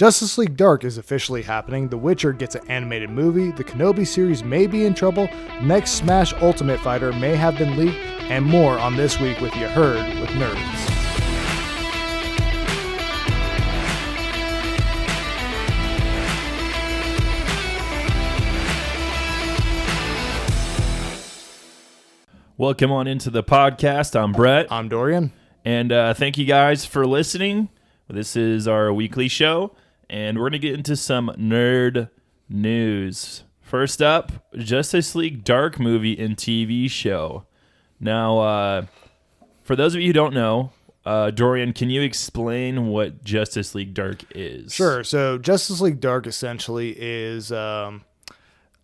Justice League Dark is officially happening. The Witcher gets an animated movie. The Kenobi series may be in trouble. Next Smash Ultimate Fighter may have been leaked. And more on This Week with You Heard with Nerds. Welcome on into the podcast. I'm Brett. I'm Dorian. And thank you guys for listening. This is our weekly show, and we're going to get into some nerd news. First up, Justice League Dark movie and TV show. Now, for those of you who don't know, Dorian, can you explain what Justice League Dark is? Sure. So Justice League Dark essentially is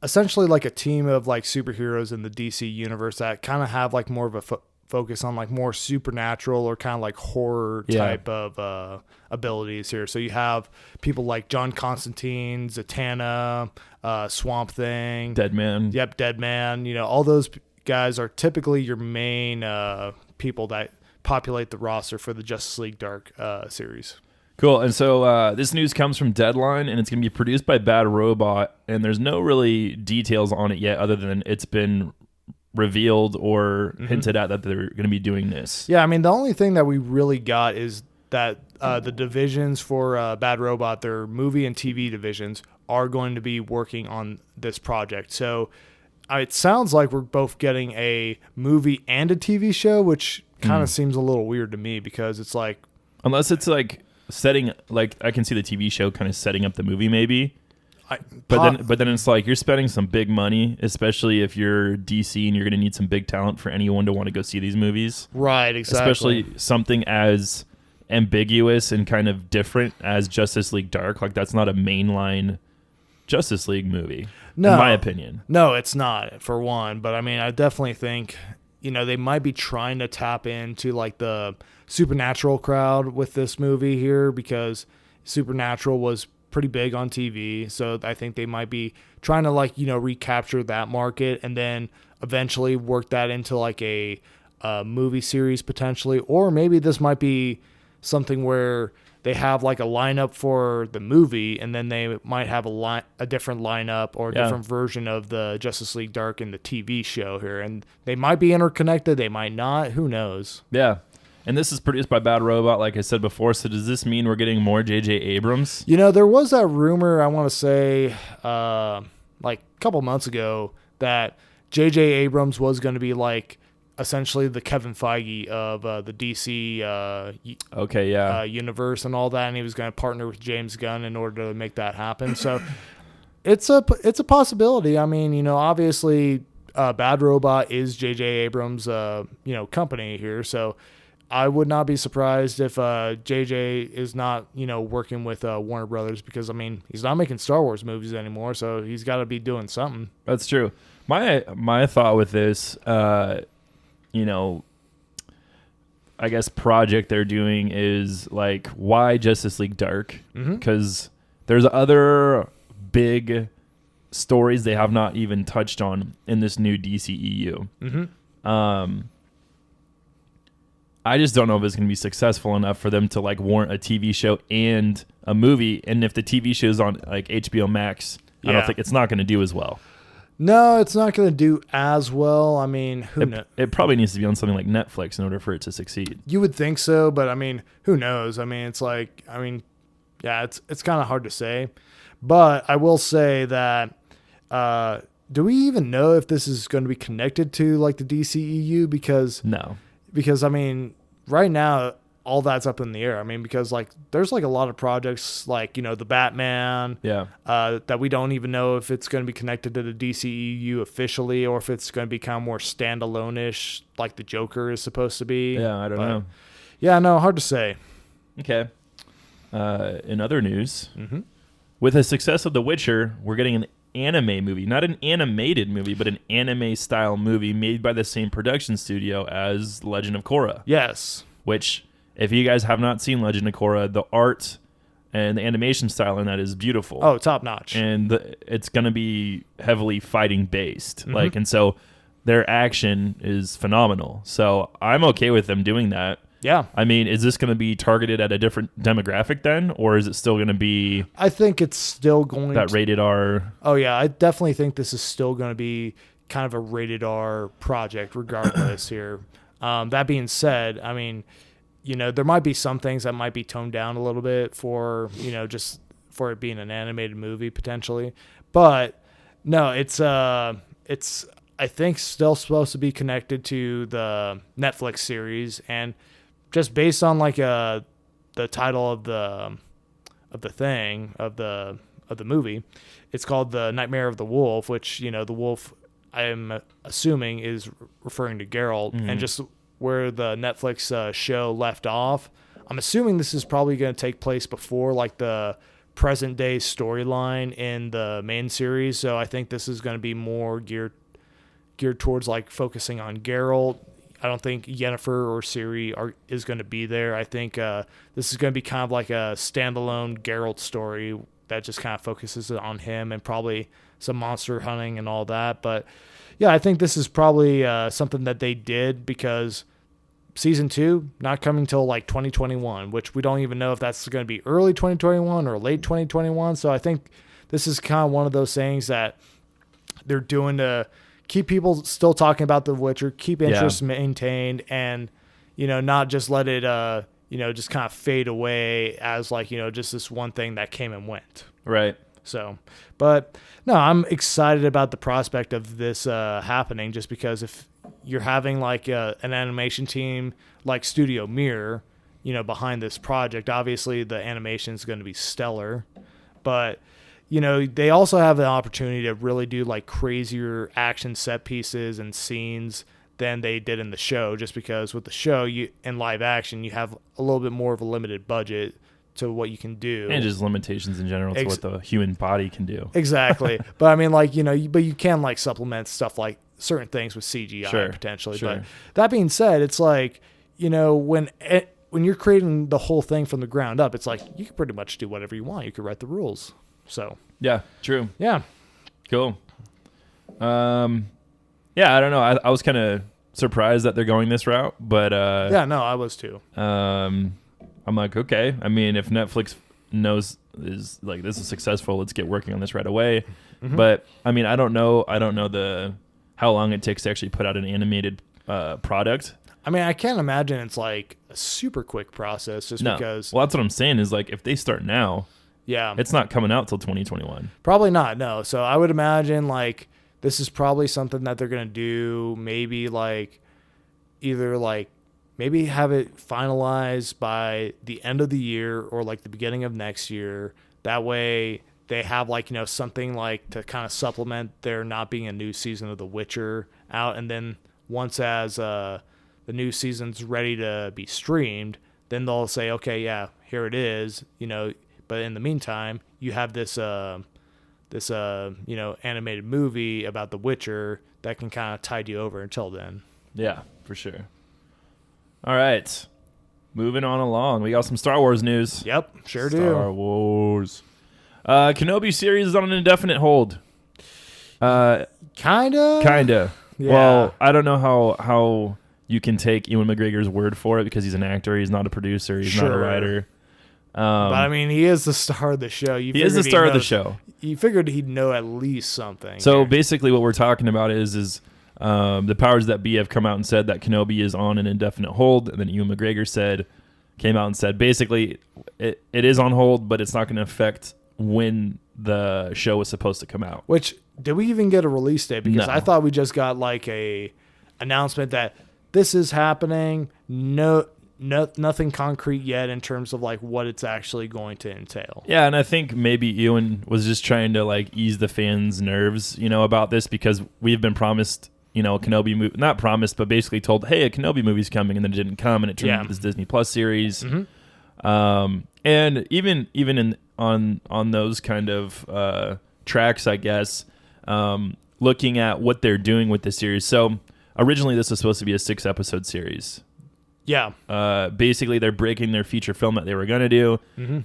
essentially like a team of like superheroes in the DC universe that kind of have like more of a focus on like more supernatural or kind of like horror type of abilities here. So you have people like John Constantine, Zatanna, Swamp Thing, Deadman. Yep, Deadman. You know, all those guys are typically your main people that populate the roster for the Justice League Dark series. Cool. And so this news comes from Deadline, and it's going to be produced by Bad Robot, and there's no really details on it yet other than it's been revealed or hinted at that they're going to be doing this. Yeah, I mean, the only thing that we really got is that the divisions for Bad Robot, their movie and TV divisions, are going to be working on this project. So it sounds like we're both getting a movie and a TV show, which kind of seems a little weird to me because it's like... Unless it's like setting... Like, I can see the TV show kind of setting up the movie maybe. But then it's like you're spending some big money, especially if you're DC and you're going to need some big talent for anyone to want to go see these movies. Right, exactly. Especially something as ambiguous and kind of different as Justice League Dark. Like, that's not a mainline Justice League movie, in my opinion. No, it's not, for one. But, I mean, I definitely think, you know, they might be trying to tap into, like, the supernatural crowd with this movie here because Supernatural was pretty big on TV, so I think they might be trying to like, you know, recapture that market and then eventually work that into like a movie series potentially, or maybe this might be something where they have like a lineup for the movie and then they might have a different lineup or a different version of the Justice League Dark in the TV show here, and they might be interconnected, they might not, who knows. Yeah. And this is produced by Bad Robot, like I said before. So does this mean we're getting more J.J. Abrams? You know, there was that rumor, I want to say, like a couple months ago, that J.J. Abrams was going to be like essentially the Kevin Feige of the DC universe and all that, and he was going to partner with James Gunn in order to make that happen. So it's a possibility. I mean, you know, obviously Bad Robot is J.J. Abrams' company here, so I would not be surprised if JJ is not, you know, working with Warner Brothers because, I mean, he's not making Star Wars movies anymore, so he's got to be doing something. That's true. My thought with this, you know, I guess project they're doing is like, why Justice League Dark? Because there's other big stories they have not even touched on in this new DCEU. I just don't know if it's going to be successful enough for them to like warrant a TV show and a movie. And if the TV show is on like HBO Max, I don't think it's not going to do as well. No, it's not going to do as well. I mean, who knows? It probably needs to be on something like Netflix in order for it to succeed. You would think so, but I mean, who knows? I mean, it's like, I mean, yeah, it's kind of hard to say. But I will say that, do we even know if this is going to be connected to like the DCEU? Because, I mean, right now, all that's up in the air. I mean, because, like, there's, like, a lot of projects, like, you know, the Batman, that we don't even know if it's going to be connected to the DCEU officially or if it's going to be kind of more standalone-ish, like the Joker is supposed to be. Yeah, I don't know. Yeah, no, hard to say. Okay. In other news, with the success of The Witcher, we're getting an anime movie, not an animated movie, but an anime style movie made by the same production studio as Legend of Korra. Yes. Which, if you guys have not seen Legend of Korra, the art and the animation style in that is beautiful. Oh, top notch. And it's going to be heavily fighting based. And so their action is phenomenal. So I'm okay with them doing that. Yeah. I mean, is this going to be targeted at a different demographic then, or is it still going to be I think it's still going that rated R? Oh, yeah. I definitely think this is still going to be kind of a rated R project regardless here. That being said, I mean, there might be some things that might be toned down a little bit for, just for it being an animated movie potentially. But no, it's I think still supposed to be connected to the Netflix series, and just based on like the title of the movie, it's called The Nightmare of the Wolf, which, the wolf I'm assuming is referring to Geralt, and just where the Netflix show left off, I'm assuming this is probably going to take place before like the present day storyline in the main series. So I think this is going to be more geared towards like focusing on Geralt. I don't think Yennefer or Ciri is going to be there. I think this is going to be kind of like a standalone Geralt story that just kind of focuses on him and probably some monster hunting and all that. But yeah, I think this is probably something that they did because season 2 not coming till like 2021, which we don't even know if that's going to be early 2021 or late 2021. So I think this is kind of one of those things that they're doing to keep people still talking about The Witcher, keep interest maintained, and not just let it just kind of fade away as like just this one thing that came and went. Right. So, but no, I'm excited about the prospect of this happening, just because if you're having like an animation team like Studio Mirror, behind this project, obviously the animation is going to be stellar, but they also have an opportunity to really do like crazier action set pieces and scenes than they did in the show, just because with the show, in live action, you have a little bit more of a limited budget to what you can do. And just limitations in general to what the human body can do. Exactly. But I mean, like, but you can like supplement stuff like certain things with CGI potentially. Sure. But that being said, it's like, when you're creating the whole thing from the ground up, it's like you can pretty much do whatever you want. You can write the rules. So yeah, true. Yeah. Cool. Yeah, I don't know. I was kind of surprised that they're going this route, but yeah, no, I was too. I'm like, okay. I mean, if Netflix knows is like this is successful, let's get working on this right away. Mm-hmm. But I mean, I don't know how long it takes to actually put out an animated product. I mean, I can't imagine it's like a super quick process because. Well, that's what I'm saying is like if they start now, yeah, it's not coming out till 2021. Probably not. No. So I would imagine like this is probably something that they're gonna do. Maybe like either like. Maybe have it finalized by the end of the year or like the beginning of next year. That way they have like, something like to kind of supplement there not being a new season of The Witcher out. And then once as the new season's ready to be streamed, then they'll say, okay, yeah, here it is, but in the meantime, you have this animated movie about The Witcher that can kind of tide you over until then. Yeah, for sure. All right, moving on along. We got some Star Wars news. Yep, sure do. Star Wars. Kenobi series is on an indefinite hold. Kinda. Yeah. Well, I don't know how you can take Ewan McGregor's word for it because he's an actor. He's not a producer. He's not a writer. But I mean, he is the star of the show. He is the star of the show. You figured he'd know at least something. So basically, what we're talking about is the powers that be have come out and said that Kenobi is on an indefinite hold, and then Ewan McGregor came out and said basically it is on hold, but it's not going to affect when the show was supposed to come out. Which, did we even get a release date? Because No. I thought we just got like a announcement that this is happening. No, nothing concrete yet in terms of like what it's actually going to entail. Yeah, and I think maybe Ewan was just trying to like ease the fans' nerves, about this because we've been promised. Kenobi movie, not promised, but basically told, hey, a Kenobi movie's coming, and then it didn't come, and it turned into this Disney Plus series. Mm-hmm. And even on those kind of tracks, I guess, looking at what they're doing with the series. So originally this was supposed to be a 6-episode series. Yeah. Basically, they're breaking their feature film that they were going to do,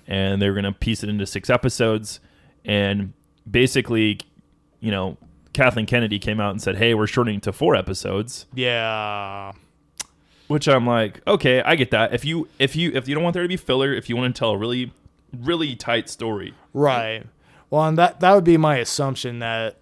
and they were going to piece it into 6 episodes. And basically, Kathleen Kennedy came out and said, hey, we're shortening to 4 episodes. Yeah. Which I'm like, okay, I get that. If you don't want there to be filler, if you want to tell a really, really tight story. Right. Well, and that would be my assumption, that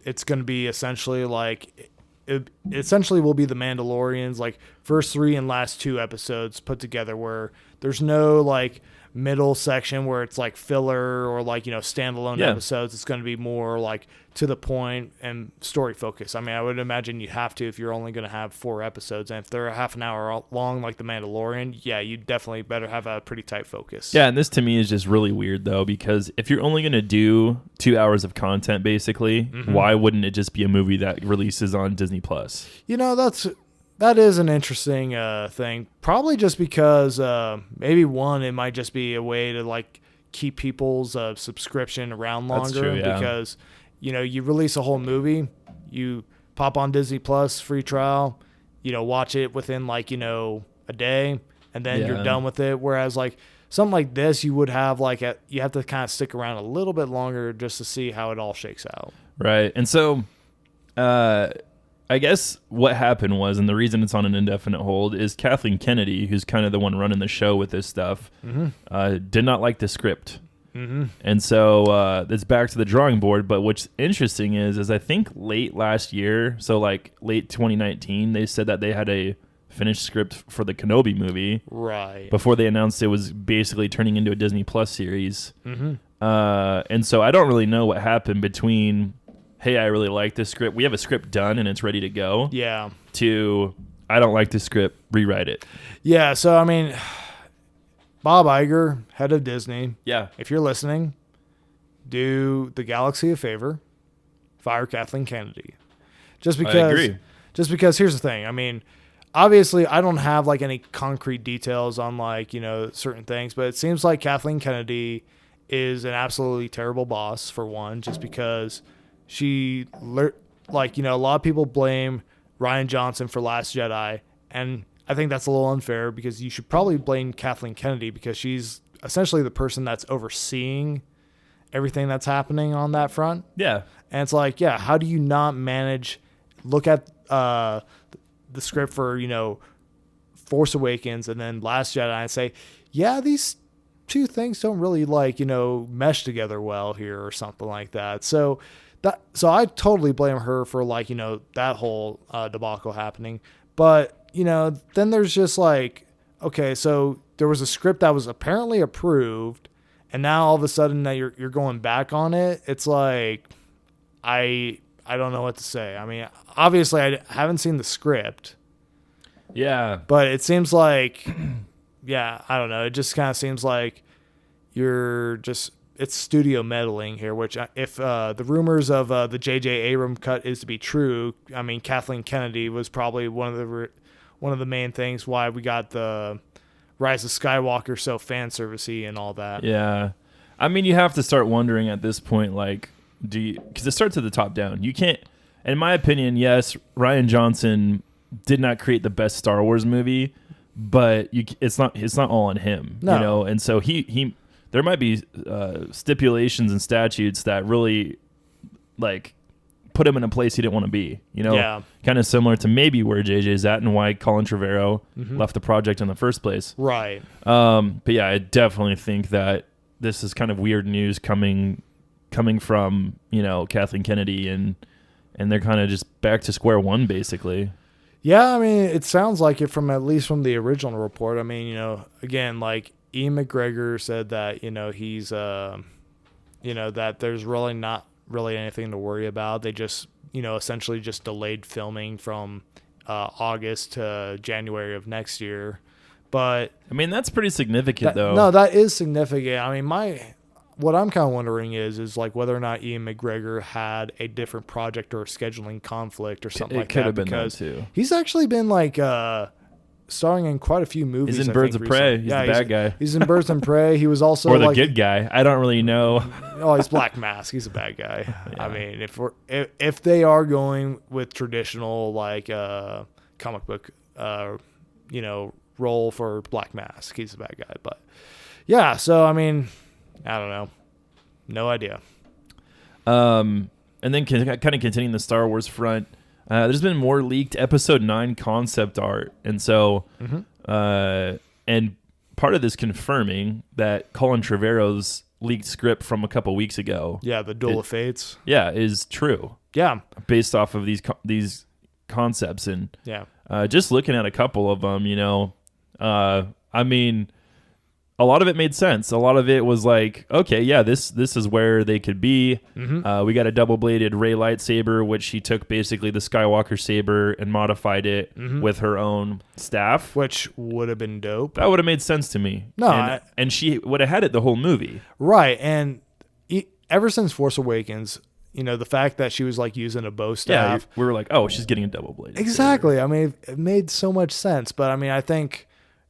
it's going to be essentially like it essentially will be the Mandalorians, like first 3 and last 2 episodes put together, where there's no like middle section where it's like filler or like, standalone episodes. It's going to be more like to the point and story focused. I mean, I would imagine you have to, if you're only going to have 4 episodes, and if they're a half an hour long like the Mandalorian, yeah, you definitely better have a pretty tight focus. Yeah, and this to me is just really weird though, because if you're only going to do 2 hours of content basically, why wouldn't it just be a movie that releases on Disney Plus? That is an interesting thing. Probably just because maybe it might just be a way to like keep people's subscription around longer. That's true, yeah. Because you release a whole movie, you pop on Disney Plus free trial, watch it within like a day, and then you're done with it. Whereas like something like this, you would have like you have to kind of stick around a little bit longer just to see how it all shakes out. Right, and so. I guess what happened was, and the reason it's on an indefinite hold, is Kathleen Kennedy, who's kind of the one running the show with this stuff, did not like the script. And so it's back to the drawing board. But what's interesting is I think late last year, so like late 2019, they said that they had a finished script for the Kenobi movie. Right. Before they announced it was basically turning into a Disney Plus series. And so I don't really know what happened between... hey, I really like this script. We have a script done and it's ready to go. Yeah. To, I don't like this script, rewrite it. Yeah, so, I mean, Bob Iger, head of Disney. Yeah. If you're listening, do the galaxy a favor. Fire Kathleen Kennedy. Just because. I agree. Just because, here's the thing. I mean, obviously, I don't have, like, any concrete details on, like, certain things, but it seems like Kathleen Kennedy is an absolutely terrible boss, for one, just because... a lot of people blame Rian Johnson for Last Jedi, and I think that's a little unfair because you should probably blame Kathleen Kennedy because she's essentially the person that's overseeing everything that's happening on that front. Yeah. And it's like, yeah, how do you not look at the script for, Force Awakens and then Last Jedi and say, yeah, these two things don't really mesh together well here or something like that. So I totally blame her for that whole debacle happening. But, then there's just okay, so there was a script that was apparently approved, and now all of a sudden that you're going back on it. It's like, I don't know what to say. I mean, obviously I haven't seen the script. Yeah. But it seems like, yeah, I don't know. It just kind of seems like it's studio meddling here, which if the rumors of the J.J. Abrams cut is to be true, I mean, Kathleen Kennedy was probably one of the main things why we got the Rise of Skywalker so fan servicey and all that. Yeah. I mean, you have to start wondering at this point, because it starts at the top down. You can't, in my opinion, yes, Rian Johnson did not create the best Star Wars movie, but it's not all on him, No. And so he there might be stipulations and statutes that really put him in a place he didn't want to be, Yeah. Kind of similar to maybe where JJ's at and why Colin Trevorrow left the project in the first place. Right. But yeah, I definitely think that this is kind of weird news coming from, Kathleen Kennedy and they're kind of just back to square one basically. Yeah, I mean, it sounds like it at least from the original report. I mean, again, Ian McGregor said that, he's, that there's really not really anything to worry about. They just, essentially just delayed filming from August to January of next year. But I mean, that's pretty significant, though. No, that is significant. I mean, what I'm kind of wondering is whether or not Ian McGregor had a different project or a scheduling conflict or something like that. It could have been because that too. He's actually been starring in quite a few movies. He's in Birds of Prey. He's the bad guy. He's in Birds of Prey. He was also or the good guy. I don't really know. Oh, he's Black Mask. He's a bad guy. Yeah. I mean, if they are going with traditional comic book, role for Black Mask, he's a bad guy. But yeah, so I mean, I don't know, no idea. And then kind of continuing the Star Wars front. There's been more leaked Episode 9 concept art, and so and part of this confirming that Colin Trevorrow's leaked script from a couple weeks ago, the Duel of Fates, is true. Yeah, based off of these concepts, and yeah, just looking at a couple of them, I mean, a lot of it made sense. A lot of it was like, okay, yeah, this is where they could be. We got a double-bladed Rey lightsaber, which she took basically the Skywalker saber and modified it with her own staff. Which would have been dope. That would have made sense to me. No, and she would have had it the whole movie. Right, and ever since Force Awakens, the fact that she was like using a bow staff. We were like, oh, she's getting a double-bladed Exactly. saber. I mean, it made so much sense. But I mean, I think...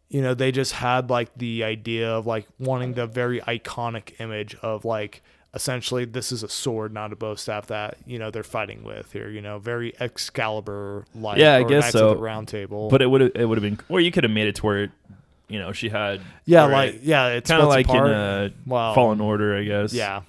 they just had like the idea of like wanting the very iconic image of like essentially this is a sword, not a bow staff that they're fighting with here. Very Excalibur like. Yeah, I guess so. The Round Table, but it would have been, or you could have made it to where, she had. It's kind of like apart. in Fallen Order, I guess. Yeah,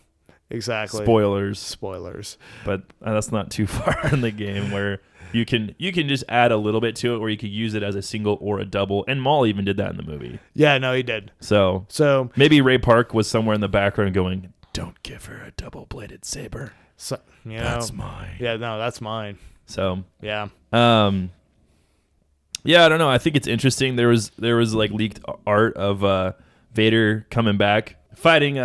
exactly. Spoilers, but that's not too far in the game where. You can just add a little bit to it, or you could use it as a single or a double. And Maul even did that in the movie. Yeah, no, he did. So maybe Ray Park was somewhere in the background going, "Don't give her a double-bladed saber. So, that's mine." Yeah, no, that's mine. So yeah, I don't know. I think it's interesting. There was like leaked art of Vader coming back fighting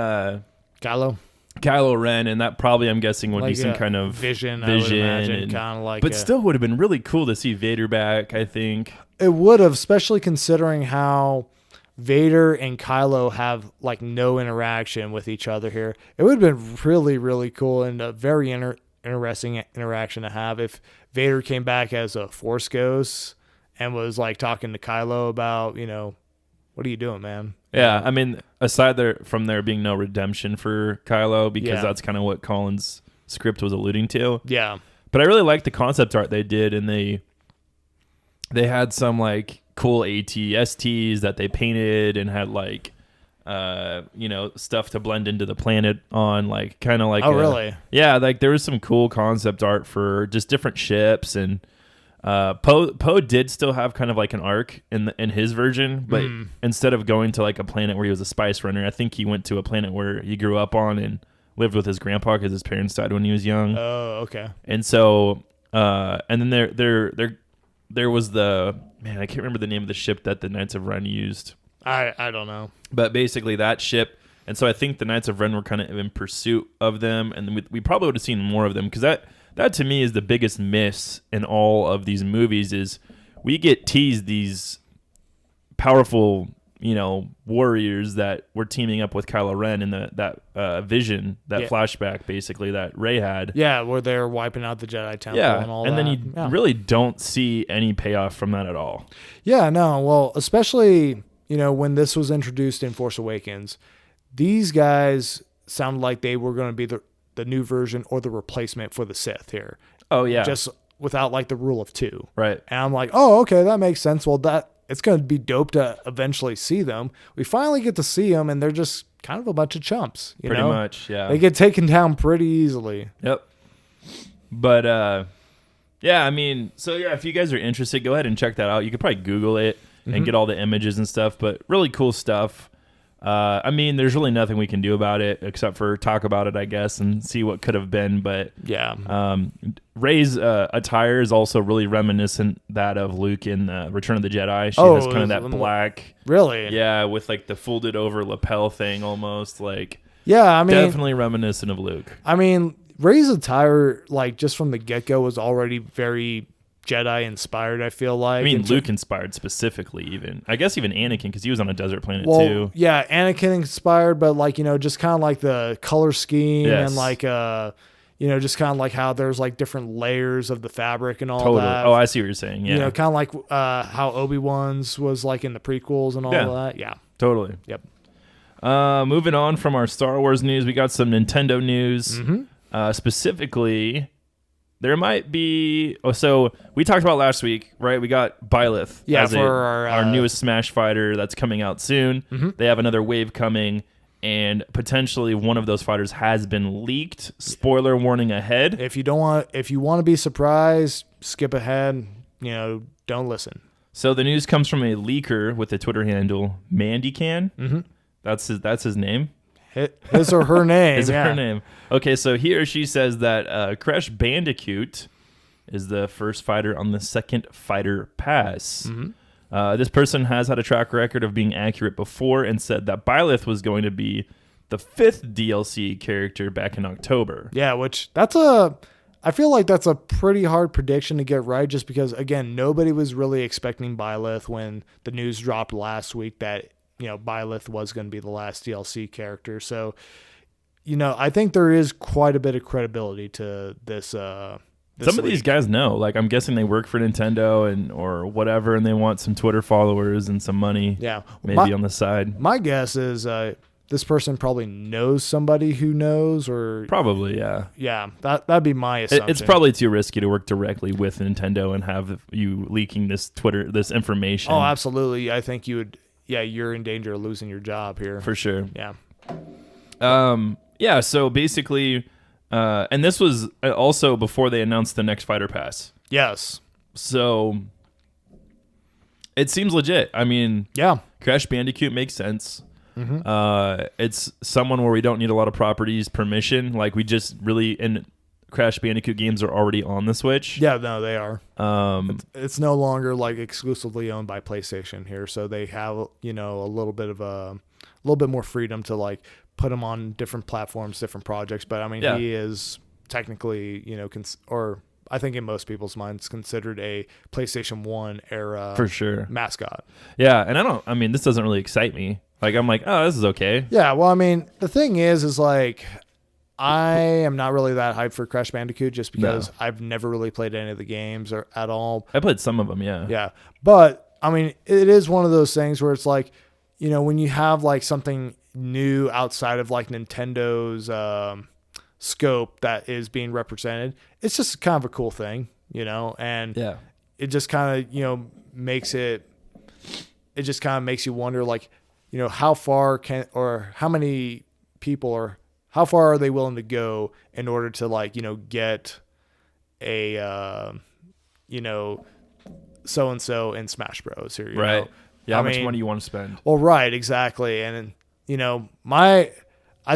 Kylo Ren, and that probably, I'm guessing, would be some kind of vision. I would imagine, kind of like. But still, would have been really cool to see Vader back. I think it would have, especially considering how Vader and Kylo have like no interaction with each other here. It would have been really, really cool and a very interesting interaction to have if Vader came back as a Force ghost and was like talking to Kylo about, what are you doing, man? Yeah, I mean, aside from there being no redemption for Kylo, because that's kind of what Colin's script was alluding to. Yeah. But I really liked the concept art they did, and they had some like cool AT-STs that they painted and had like stuff to blend into the planet on, like kind of like really? Yeah, like there was some cool concept art for just different ships, and Poe did still have kind of like an arc in his version, but instead of going to like a planet where he was a spice runner, I think he went to a planet where he grew up on and lived with his grandpa because his parents died when he was young. Oh, okay. And so, and then there was the I can't remember the name of the ship that the Knights of Ren used. I don't know. But basically that ship, and so I think the Knights of Ren were kind of in pursuit of them, and we probably would have seen more of them, because that to me is the biggest miss in all of these movies is we get teased these powerful, warriors that were teaming up with Kylo Ren in that vision, that flashback basically that Rey had. Yeah, where they're wiping out the Jedi Temple and all that. And then you really don't see any payoff from that at all. Yeah, no. Well, especially, when this was introduced in Force Awakens, these guys sounded like they were going to be the new version or the replacement for the Sith here. Oh, yeah. Just without like the rule of two. Right. And I'm like, oh, okay, that makes sense. Well, it's going to be dope to eventually see them. We finally get to see them, and they're just kind of a bunch of chumps. Pretty much, yeah. They get taken down pretty easily. Yep. But, I mean, so yeah, if you guys are interested, go ahead and check that out. You could probably Google it and get all the images and stuff, but really cool stuff. I mean, there's really nothing we can do about it except for talk about it, I guess, and see what could have been. But Rey's attire is also really reminiscent that of Luke in Return of the Jedi. She has kind of that black, really, yeah, with like the folded over lapel thing, almost like. Yeah, I mean, definitely reminiscent of Luke. I mean, Rey's attire, like just from the get go, was already very Jedi inspired, I feel like. I mean, Luke inspired specifically, even. I guess even Anakin, because he was on a desert planet too. Yeah, Anakin inspired, but like, just kind of like the color scheme and like, just kind of like how there's like different layers of the fabric and all that. Oh, I see what you're saying. Yeah. Kind of like how Obi-Wan's was like in the prequels and all of that. Yeah. Totally. Yep. Moving on from our Star Wars news, we got some Nintendo news. Specifically, there might be. So we talked about last week, right? We got Byleth as for our newest Smash fighter that's coming out soon. They have another wave coming, and potentially one of those fighters has been leaked. Spoiler warning ahead. If you want to be surprised, skip ahead. Don't listen. So the news comes from a leaker with the Twitter handle Mandycan. Mm-hmm. That's his name. His or her name. His or her name. Okay, so he or she says that Crash Bandicoot is the first fighter on the second fighter pass. Mm-hmm. This person has had a track record of being accurate before and said that Byleth was going to be the 5th DLC character back in October. Yeah, I feel like that's a pretty hard prediction to get right just because, again, nobody was really expecting Byleth when the news dropped last week that, Byleth was going to be the last DLC character. So, I think there is quite a bit of credibility to this. Some of these guys know. Like, I'm guessing they work for Nintendo or whatever, and they want some Twitter followers and some money. Yeah, maybe on the side. My guess is this person probably knows somebody who knows, or probably, yeah. Yeah, that'd be my assumption. It's probably too risky to work directly with Nintendo and have you leaking this information. Oh, absolutely. I think you would. Yeah, you're in danger of losing your job here. For sure. Yeah. Yeah, so basically, and this was also before they announced the next Fighter Pass. Yes. So it seems legit. I mean, yeah, Crash Bandicoot makes sense. Mm-hmm. It's someone where we don't need a lot of properties permission. Like we just really, and Crash Bandicoot games are already on the Switch. Yeah, no, they are. It's no longer like exclusively owned by PlayStation here, so they have a little bit more freedom to like put them on different platforms, different projects. But I mean, he is technically, or I think in most people's minds, considered a PlayStation 1 era for sure mascot. Yeah, and this doesn't really excite me. Like I'm like, oh, this is okay. Yeah, well, I mean, the thing is like, I am not really that hyped for Crash Bandicoot just because I've never really played any of the games or at all. I played some of them, yeah. Yeah. But, I mean, it is one of those things where it's like, when you have like something new outside of like Nintendo's scope that is being represented, it's just kind of a cool thing, and it just kind of, makes it just kind of makes you wonder like, how far how many people or how far are they willing to go in order to like, get a, so-and-so in Smash Bros. Here, right. Yeah. How much money you want to spend? Well, right. Exactly. And, I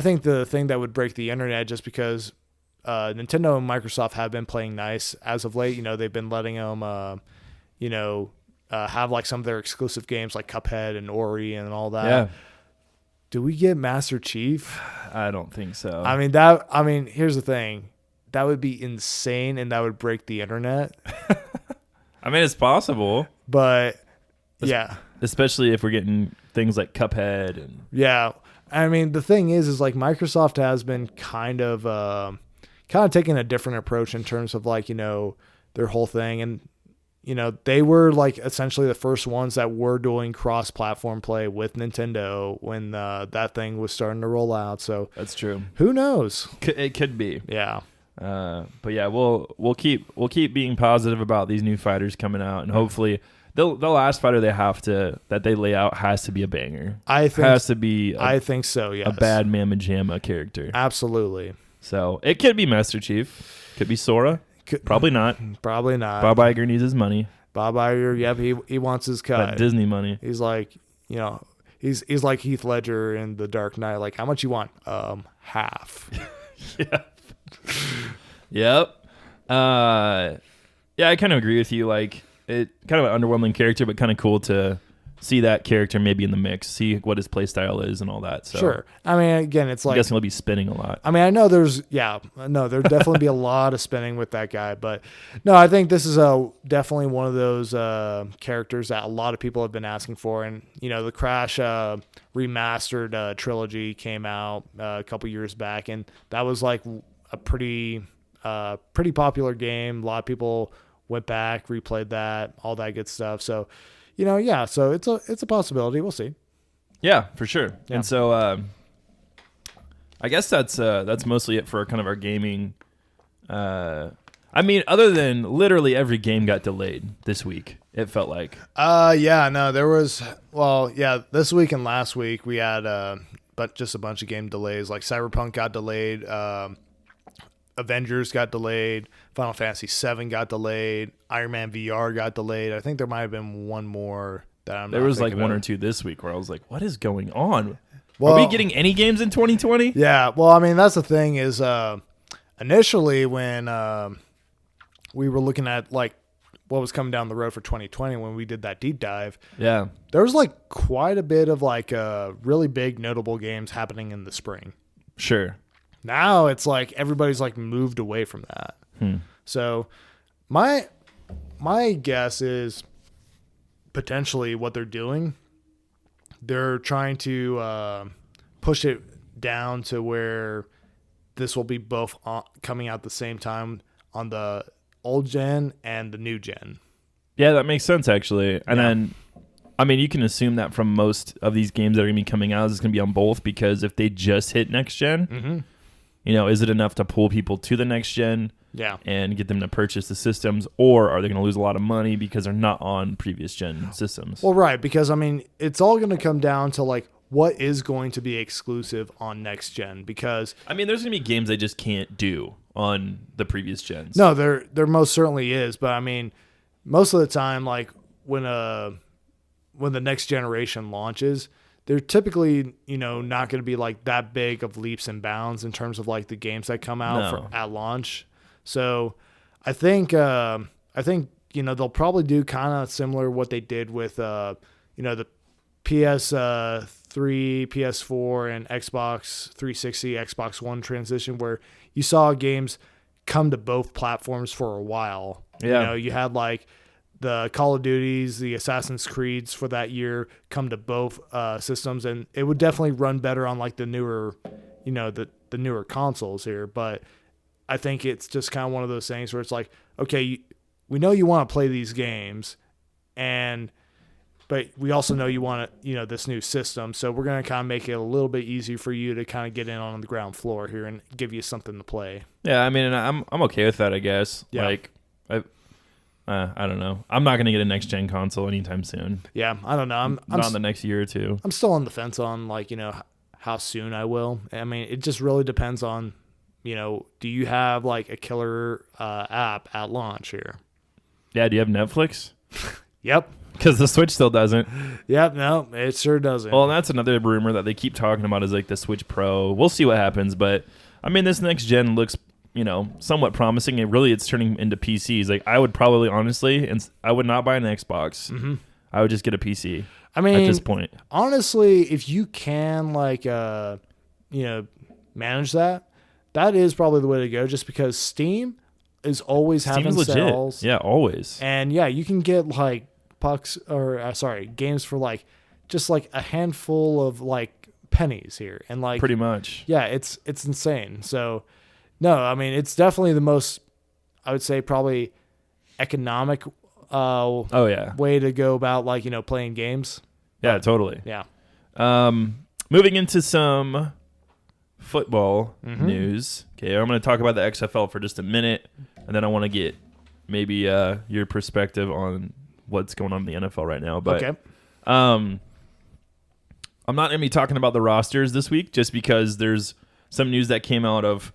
think the thing that would break the internet just because Nintendo and Microsoft have been playing nice as of late, they've been letting them, have like some of their exclusive games like Cuphead and Ori and all that. Yeah. Do we get Master Chief? I don't think so. I mean, here's the thing. That would be insane and that would break the internet. I mean, it's possible. But yeah. Especially if we're getting things like Cuphead and yeah. I mean, the thing is like Microsoft has been kind of taking a different approach in terms of like, their whole thing, and they were like essentially the first ones that were doing cross-platform play with Nintendo when that thing was starting to roll out. So that's true. Who knows? It could be. Yeah. But yeah, we'll keep being positive about these new fighters coming out, and hopefully the last fighter that they lay out has to be a banger. I think so. Yes. A bad Mamma Jamma character. Absolutely. So it could be Master Chief. Could be Sora. Probably not. Probably not. Bob Iger needs his money. Bob Iger, yep, he wants his cut. That Disney money. He's like, he's like Heath Ledger in The Dark Knight. Like, how much you want? Half. Yeah. Yep. Yeah, I kind of agree with you. Like, it kind of an underwhelming character, but kind of cool to see that character maybe in the mix, see what his play style is and all that. So sure. I mean, again, it's like, I'm guessing he'll be spinning a lot. I mean, I know there'll definitely be a lot of spinning with that guy, but no, I think this is definitely one of those characters that a lot of people have been asking for. And, the Crash remastered trilogy came out a couple years back, and that was like a pretty popular game. A lot of people went back, replayed that, all that good stuff. So, so it's a possibility. We'll see. Yeah, for sure. Yeah. And so I guess that's mostly it for kind of our gaming. I mean, other than literally every game got delayed this week, it felt like. There was, this week and last week we had but just a bunch of game delays. Like Cyberpunk got delayed, Avengers got delayed, Final Fantasy VII got delayed, Iron Man VR got delayed. I think there might have been one more that I'm. There not was like thinking one of. or two this week where I was like, "What is going on? Well, Are we getting any games in 2020?" Yeah. Well, I mean, that's the thing is, initially when we were looking at like what was coming down the road for 2020 when we did that deep dive, Yeah, there was like quite a bit of like really big notable games happening in the spring. sure. Now it's like everybody's like moved away from that. So my guess is potentially what they're doing. They're trying to push it down to where this will be both coming out at the same time on the old gen and the new gen. Yeah, that makes sense actually. And Yeah. then, I mean, you can assume that from most of these games that are going to be coming out, it's going to be on both because if they just hit next gen, is it enough to pull people to the next gen? Yeah. And get them to purchase the systems, or are they going to lose a lot of money because they're not on previous gen systems? Well, right, because I mean, it's all going to come down to like what is going to be exclusive on next gen. Because I mean, there's going to be games they just can't do on the previous gens. no, there most certainly is, but I mean, most of the time, like when the next generation launches, they're typically not going to be like that big of leaps and bounds in terms of like the games that come out at launch. So I think they'll probably do kind of similar what they did with the PS3, PS4, and Xbox 360, Xbox One transition, where you saw games come to both platforms for a while. Yeah. You had like the Call of Duties, the Assassin's Creeds for that year come to both systems, and it would definitely run better on like the newer, the newer consoles here. But I think it's just kind of one of those things where it's like, okay, we know you want to play these games, but we also know you want this new system, so we're going to kind of make it a little bit easier for you to kind of get in on the ground floor here and give you something to play. Yeah, I mean, and I'm okay with that, I guess. Yeah. Like, I don't know. I'm not going to get a next gen console anytime soon. Yeah, I don't know. I'm not in the next year or two. I'm still on the fence on like how soon I will. I mean, it just really depends on do you have like a killer app at launch here? Yeah, do you have Netflix? Yep. Because the Switch still doesn't. Yep, no, it sure doesn't. Well, and that's another rumor that they keep talking about is like the Switch Pro. We'll see what happens, but I mean, this next gen looks, somewhat promising. It's turning into PCs. Like, I would probably, honestly, and I would not buy an Xbox. Mm-hmm. I would just get a PC. I mean, at this point, honestly, if you can manage that is probably the way to go. Just because Steam is always having sales. Yeah, always. And yeah, you can get like games for like just like a handful of like pennies here, and like pretty much. Yeah, it's insane. So no, I mean, it's definitely the most, I would say, probably economic way to go about like playing games. Yeah, totally. Yeah. Moving into some football news. Okay, I'm going to talk about the XFL for just a minute, and then I want to get maybe your perspective on what's going on in the NFL right now. But okay. I'm not going to be talking about the rosters this week just because there's some news that came out of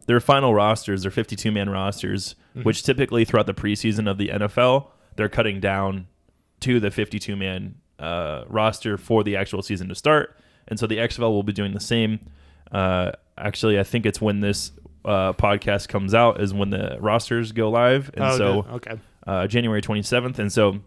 their final rosters, their 52-man rosters, which typically throughout the preseason of the NFL, they're cutting down to the 52-man roster for the actual season to start. And so the XFL will be doing the same. Actually, I think it's when this podcast comes out is when the rosters go live. And January 27th. And so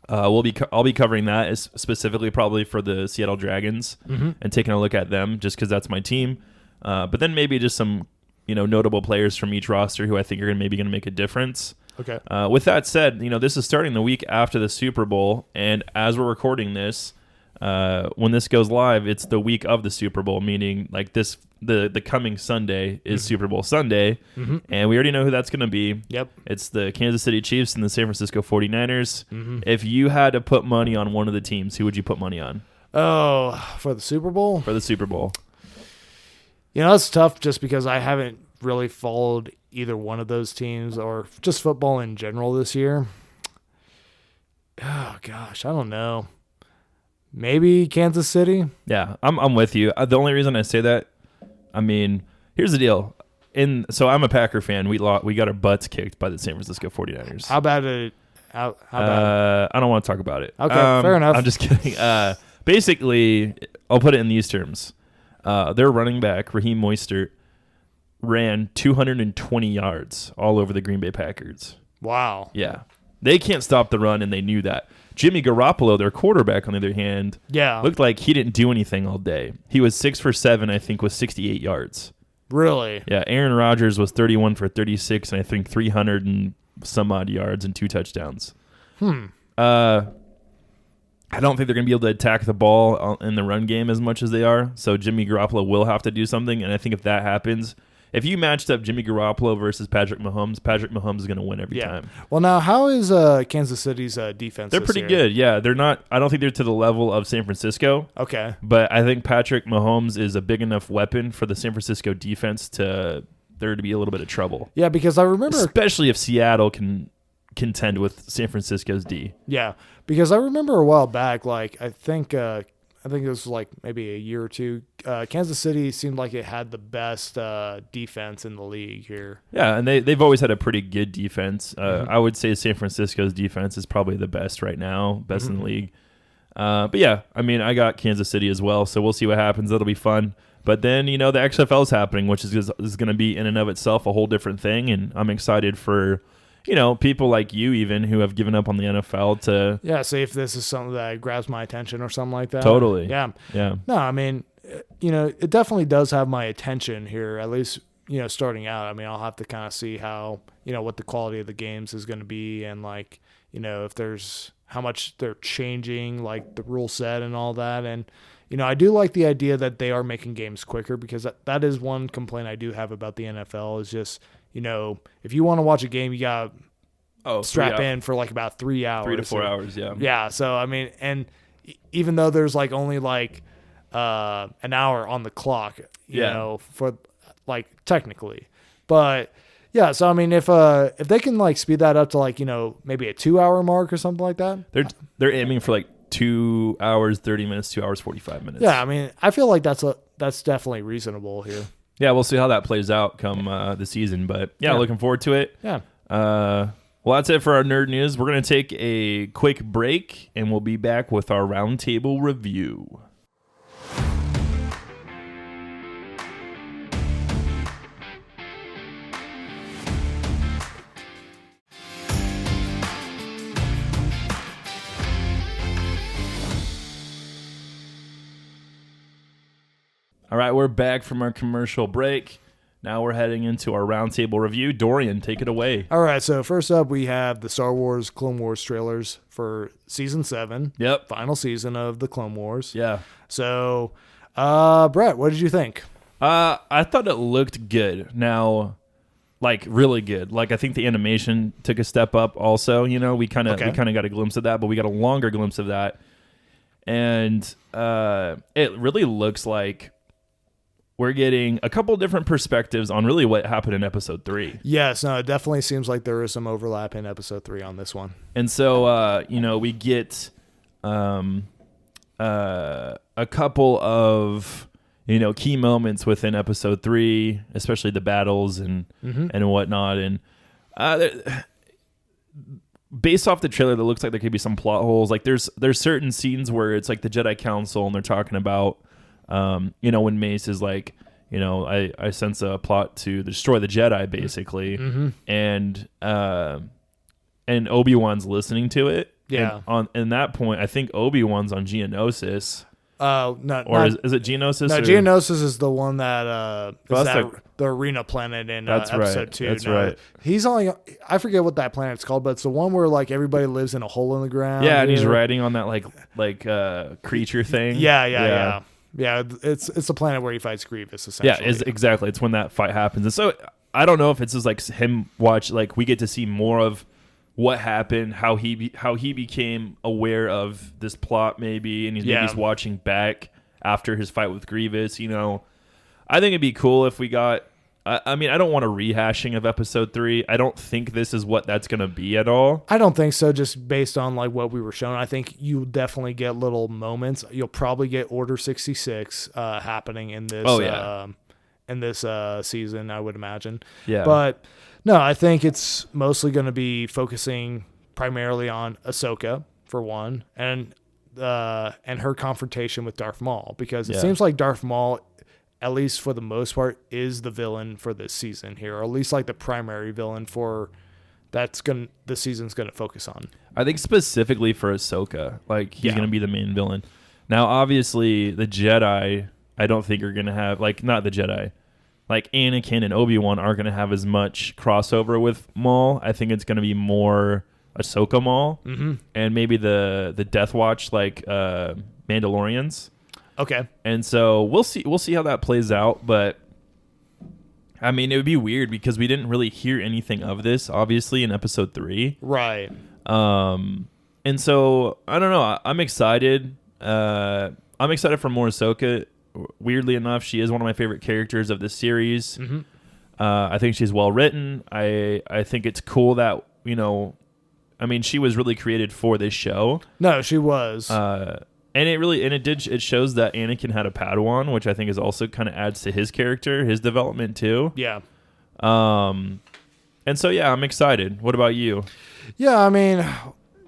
I'll be covering that specifically probably for the Seattle Dragons and taking a look at them just because that's my team. But then maybe just some notable players from each roster who I think are maybe going to make a difference. Okay. With that said, this is starting the week after the Super Bowl, and as we're recording this, when this goes live, it's the week of the Super Bowl, meaning like the coming Sunday is Super Bowl Sunday, and we already know who that's going to be. Yep. It's the Kansas City Chiefs and the San Francisco 49ers. If you had to put money on one of the teams, who would you put money on? Oh, for the Super Bowl? For the Super Bowl. It's tough just because I haven't really followed either one of those teams or just football in general this year. Oh, gosh, I don't know. maybe Kansas City. Yeah, I'm with you. The only reason I say that, I mean, here's the deal. So I'm a Packer fan. We got our butts kicked by the San Francisco 49ers. How bad it? How bad? I don't want to talk about it. Okay, fair enough. I'm just kidding. Basically, I'll put it in these terms. Their running back, Raheem Mostert, ran 220 yards all over the Green Bay Packers. Wow. Yeah. They can't stop the run, and they knew that. Jimmy Garoppolo, their quarterback, on the other hand, looked like he didn't do anything all day. He was 6 for 7, I think, with 68 yards. Really? Yeah, Aaron Rodgers was 31 for 36, and I think 300 and some odd yards and 2 touchdowns. I don't think they're going to be able to attack the ball in the run game as much as they are, so Jimmy Garoppolo will have to do something, and I think if that happens, if you matched up Jimmy Garoppolo versus Patrick Mahomes is going to win every time. Well, now, how is Kansas City's defense? They're pretty good. Yeah, they're not. I don't think they're to the level of San Francisco. Okay. But I think Patrick Mahomes is a big enough weapon for the San Francisco defense to be a little bit of trouble. Yeah, because I remember, especially if Seattle can contend with San Francisco's D. Yeah, because I remember a while back, like I think it was like maybe a year or two. Kansas City seemed like it had the best defense in the league here. Yeah, and they've always had a pretty good defense. I would say San Francisco's defense is probably the best right now, best in the league. But yeah, I mean, I got Kansas City as well, so we'll see what happens. That'll be fun. But then, the XFL is happening, which is going to be in and of itself a whole different thing, and I'm excited for people like you even who have given up on the NFL to... Yeah, see if this is something that grabs my attention or something like that. Totally. Yeah. Yeah. No, I mean, it definitely does have my attention here, at least, starting out. I mean, I'll have to kind of see how, what the quality of the games is going to be and, like, if there's how much they're changing, like, the rule set and all that. And, I do like the idea that they are making games quicker because that is one complaint I do have about the NFL is just... if you want to watch a game, you got to strap in for like about 3 hours. 3 to 4 hours, yeah. Yeah, so, I mean, and even though there's like only like an hour on the clock, you know, for like technically. But, yeah, so, I mean, if they can like speed that up to like, maybe a 2 hour mark or something like that. They're aiming for like 2 hours, 30 minutes, 2 hours, 45 minutes. Yeah, I mean, I feel like that's definitely reasonable here. Yeah, we'll see how that plays out come the season. But, yeah, looking forward to it. Yeah. Well, that's it for our nerd news. We're going to take a quick break, and we'll be back with our roundtable review. All right, we're back from our commercial break. Now we're heading into our roundtable review. Dorian, take it away. All right, so first up we have the Star Wars Clone Wars trailers for Season 7. Yep. Final season of the Clone Wars. Yeah. So, Brett, what did you think? I thought it looked good. Now, like, really good. Like, I think the animation took a step up also. We kind of got a glimpse of that, but we got a longer glimpse of that. And it really looks like we're getting a couple different perspectives on really what happened in episode 3. Yes, no, it definitely seems like there is some overlap in episode 3 on this one. And so, we get a couple of, key moments within episode 3, especially the battles and whatnot. And based off the trailer, that looks like there could be some plot holes. Like there's certain scenes where it's like the Jedi Council and they're talking about, when Mace is like, I sense a plot to destroy the Jedi, basically, and Obi-Wan's listening to it. Yeah. And in that point, I think Obi-Wan's on Geonosis. Is it Geonosis? No, Geonosis is the one that the arena planet in episode 2. That's right. He's only, I forget what that planet's called, but it's the one where like everybody lives in a hole in the ground. Yeah, and he's riding on that like creature thing. Yeah. Yeah, it's the planet where he fights Grievous, essentially. Yeah, exactly. It's when that fight happens. And so I don't know if it's just like him watch, like we get to see more of what happened, how he became aware of this plot maybe, and he's watching back after his fight with Grievous. I think it'd be cool if we got I mean, I don't want a rehashing of episode 3. I don't think this is what that's going to be at all. I don't think so, just based on like what we were shown. I think you'll definitely get little moments. You'll probably get Order 66 happening in this season, I would imagine. Yeah. But no, I think it's mostly going to be focusing primarily on Ahsoka for one, and her confrontation with Darth Maul, because it seems like Darth Maul, at least for the most part, is the villain for this season here, or at least like the primary villain for the season's gonna focus on. I think specifically for Ahsoka, like he's gonna be the main villain. Now, obviously, the Jedi, I don't think are gonna have not the Jedi, like Anakin and Obi-Wan aren't gonna have as much crossover with Maul. I think it's gonna be more Ahsoka Maul, and maybe the Death Watch Mandalorians. Okay. And so we'll see how that plays out, but I mean, it would be weird because we didn't really hear anything of this obviously in episode 3. Right. And so I don't know, I'm excited. I'm excited for more Ahsoka. Weirdly enough, she is one of my favorite characters of this series. I think she's well written. I think it's cool that, I mean, she was really created for this show. No, she was. And it shows that Anakin had a Padawan, which I think is also kind of adds to his character, his development too. Yeah. And so yeah, I'm excited. What about you? Yeah, I mean,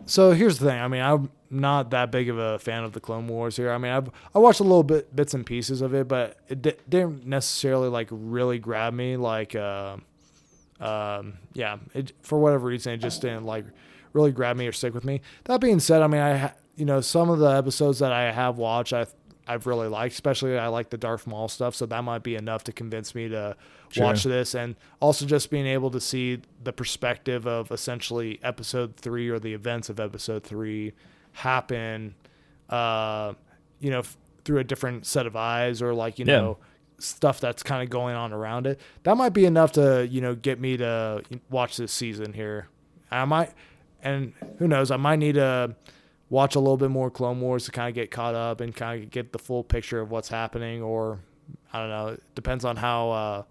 so here's the thing. I mean, I'm not that big of a fan of the Clone Wars here. I mean, I watched a little bits and pieces of it, but it didn't necessarily like really grab me. Like, for whatever reason, it just didn't like really grab me or stick with me. That being said, I mean, some of the episodes that I have watched, I've really liked, especially I like the Darth Maul stuff. So that might be enough to convince me to watch this. And also just being able to see the perspective of essentially episode 3 or the events of episode 3 happen, through a different set of eyes, or like, stuff that's kind of going on around it. That might be enough to, get me to watch this season here. And who knows, I might need to watch a little bit more Clone Wars to kind of get caught up and kind of get the full picture of what's happening, or I don't know. It depends on how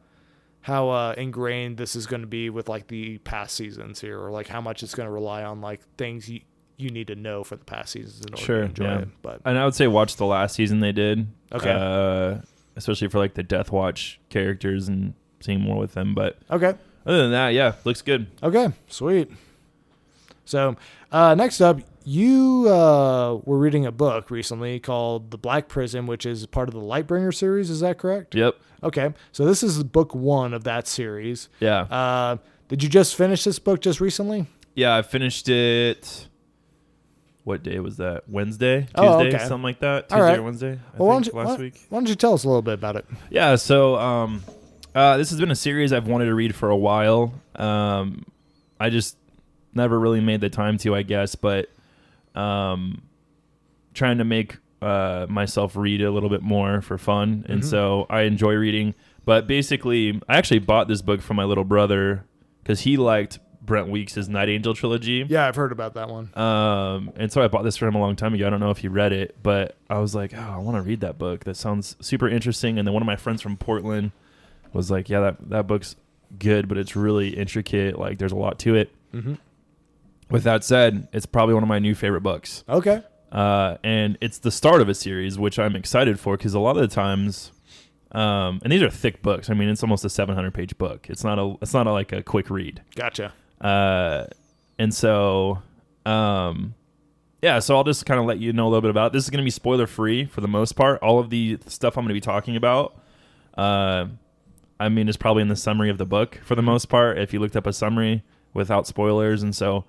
ingrained this is going to be with like the past seasons here, or like how much it's going to rely on like things you need to know for the past seasons in order to enjoy it. But and I would say watch the last season they did. Okay. Especially for like the Death Watch characters and seeing more with them. But okay. Other than that, yeah, looks good. Okay, sweet. So next up, you were reading a book recently called The Black Prison, which is part of the Lightbringer series. Is that correct? Yep. Okay. So this is book 1 of that series. Yeah. Did you just finish this book just recently? Yeah, I finished it. What day was that? Wednesday? Tuesday? Oh, okay. Something like that? Tuesday right. or Wednesday? Last week. Why don't you tell us a little bit about it? Yeah, so this has been a series I've wanted to read for a while. I just never really made the time to, I guess, but trying to make myself read a little bit more for fun, and so I enjoy reading. But basically, I actually bought this book from my little brother because he liked Brent Weeks' Night Angel trilogy. Yeah, I've heard about that one. And so I bought this for him a long time ago. I don't know if he read it, but I was like, I want to read that book. That sounds super interesting. And then one of my friends from Portland was like, yeah, that book's good, but it's really intricate. Like, there's a lot to it. With that said, it's probably one of my new favorite books. Okay. And it's the start of a series, which I'm excited for because a lot of the times, and these are thick books. I mean, it's almost a 700-page book. It's not like a quick read. Gotcha. And so, so I'll just kind of let you know a little bit about it. This is going to be spoiler free for the most part. All of the stuff I'm going to be talking about, is probably in the summary of the book for the most part. If you looked up a summary without spoilers, and so,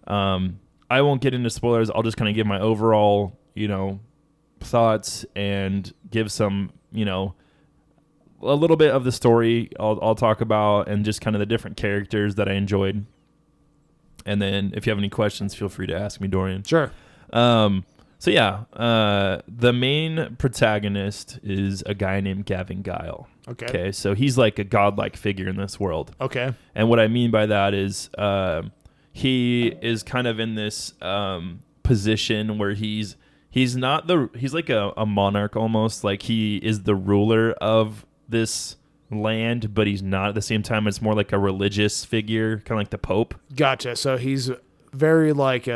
I won't get into spoilers. I'll just kind of give my overall, thoughts and give some, a little bit of the story I'll talk about, and just kind of the different characters that I enjoyed. And then if you have any questions, feel free to ask me, Dorian. Sure. The main protagonist is a guy named Gavin Guile. Okay. So he's like a godlike figure in this world. Okay. And what I mean by that is he is kind of in this position where he's like a monarch almost. Like he is the ruler of this land, but he's not at the same time. It's more like a religious figure, kind of like the Pope. Gotcha. So he's very like